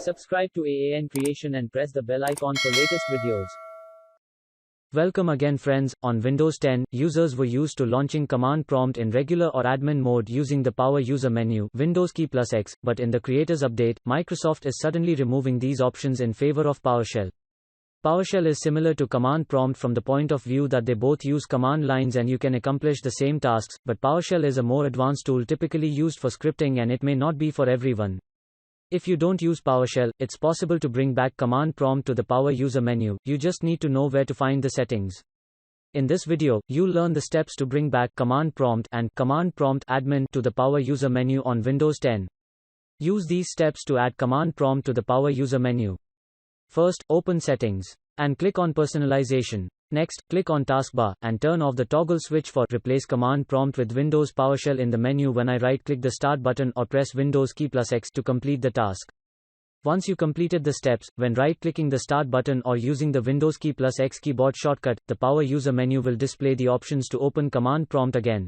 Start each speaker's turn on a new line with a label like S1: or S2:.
S1: Subscribe to AAN Creation and press the bell icon for latest videos.
S2: Welcome again friends. On Windows 10, users were used to launching command prompt in regular or admin mode using the Power User menu, Windows key plus X, but in the Creators Update, Microsoft is suddenly removing these options in favor of PowerShell. PowerShell is similar to command prompt from the point of view that they both use command lines and you can accomplish the same tasks, but PowerShell is a more advanced tool typically used for scripting and it may not be for everyone. If you don't use PowerShell, it's possible to bring back command prompt to the Power User menu. You just need to know where to find the settings. In this video, you'll learn the steps to bring back command prompt and command prompt admin to the Power User menu on Windows 10. Use these steps to add command prompt to the Power User menu. First, open Settings and click on Personalization. Next, click on Taskbar and turn off the toggle switch for Replace command prompt with Windows PowerShell in the menu when I right-click the Start button or press Windows key plus X to complete the task. Once you completed the steps, when right-clicking the Start button or using the Windows key plus X keyboard shortcut, the Power User menu will display the options to open command prompt again.